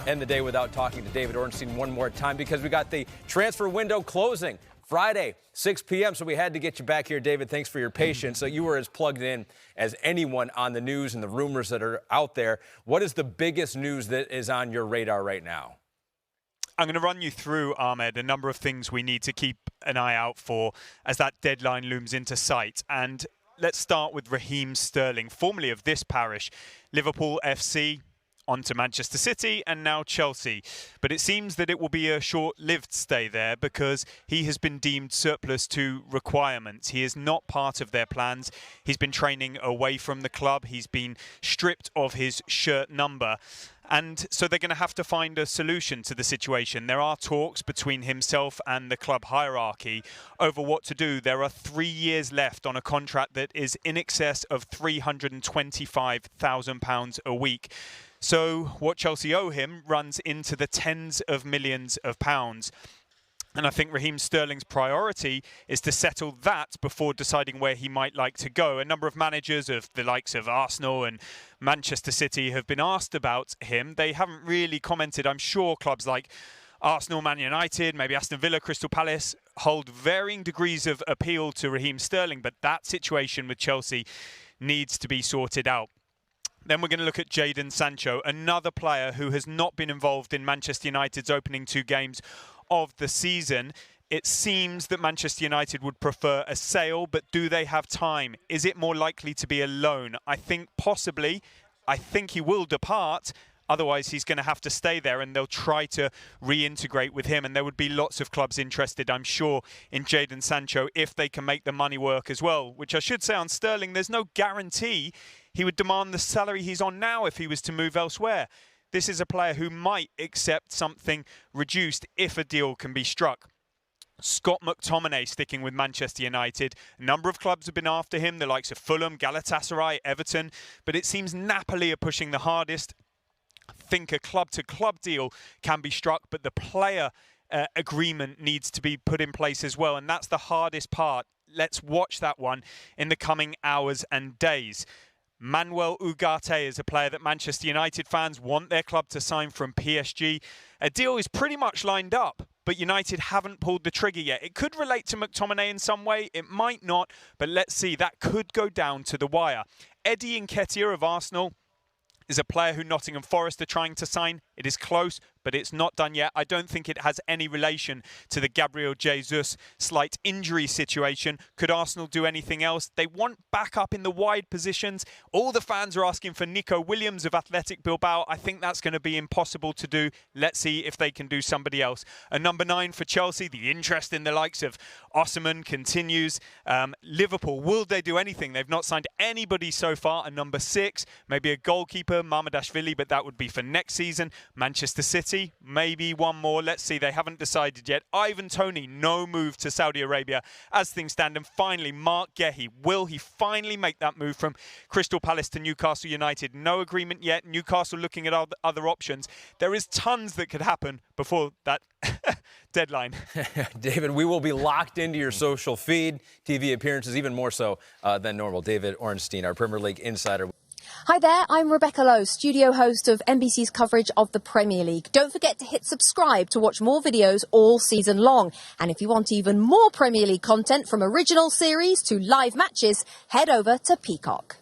end the day without talking to David Ornstein one more time because we got the transfer window closing Friday, 6 p.m. So we had to get you back here, David. Thanks for your patience. So you were as plugged in as anyone on the news and the rumors that are out there. What is the biggest news that is on your radar right now? I'm going to run you through, Ahmed, a number of things we need to keep an eye out for as that deadline looms into sight. And let's start with Raheem Sterling, formerly of this parish, Liverpool FC, on to Manchester City and now Chelsea. But it seems that it will be a short-lived stay there because he has been deemed surplus to requirements. He is not part of their plans. He's been training away from the club. He's been stripped of his shirt number. And so they're going to have to find a solution to the situation. There are talks between himself and the club hierarchy over what to do. There are 3 years left on a contract that is in excess of £325,000 a week. So what Chelsea owe him runs into the tens of millions of pounds. And I think Raheem Sterling's priority is to settle that before deciding where he might like to go. A number of managers of the likes of Arsenal and Manchester City have been asked about him. They haven't really commented. I'm sure clubs like Arsenal, Man United, maybe Aston Villa, Crystal Palace hold varying degrees of appeal to Raheem Sterling. But that situation with Chelsea needs to be sorted out. Then we're going to look at Jaden Sancho, another player who has not been involved in Manchester United's opening 2 games of the season. It seems that Manchester United would prefer a sale, but do they have time? Is it more likely to be a loan? I think possibly. I think he will depart. Otherwise, he's going to have to stay there and they'll try to reintegrate with him. And there would be lots of clubs interested, I'm sure, in Jaden Sancho if they can make the money work as well. Which I should say on Sterling, there's no guarantee he would demand the salary he's on now if he was to move elsewhere. This is a player who might accept something reduced if a deal can be struck. Scott McTominay sticking with Manchester United. A number of clubs have been after him, the likes of Fulham, Galatasaray, Everton. But it seems Napoli are pushing the hardest. I think a club-to-club deal can be struck, but the player agreement needs to be put in place as well. And that's the hardest part. Let's watch that one in the coming hours and days. Manuel Ugarte is a player that Manchester United fans want their club to sign from PSG. A deal is pretty much lined up, but United haven't pulled the trigger yet. It could relate to McTominay in some way. It might not, but let's see. That could go down to the wire. Eddie Nketiah of Arsenal is a player who Nottingham Forest are trying to sign. It is close, but it's not done yet. I don't think it has any relation to the Gabriel Jesus slight injury situation. Could Arsenal do anything else? They want backup in the wide positions. All the fans are asking for Nico Williams of Athletic Bilbao. I think that's going to be impossible to do. Let's see if they can do somebody else. A number 9 for Chelsea. The interest in the likes of Osimhen continues. Liverpool, will they do anything? They've not signed anybody so far. A number 6, maybe a goalkeeper, Mamadashvili, but that would be for next season. Manchester City, maybe one more. Let's see. They haven't decided yet. Ivan Toney, no move to Saudi Arabia as things stand. And finally, Mark Gehi. Will he finally make that move from Crystal Palace to Newcastle United? No agreement yet. Newcastle looking at other options. There is tons that could happen before that deadline. David, we will be locked into your social feed, TV appearances, even more so than normal. David Ornstein, our Premier League insider. Hi there, I'm Rebecca Lowe, studio host of NBC's coverage of the Premier League. Don't forget to hit subscribe to watch more videos all season long. And if you want even more Premier League content, from original series to live matches, head over to Peacock.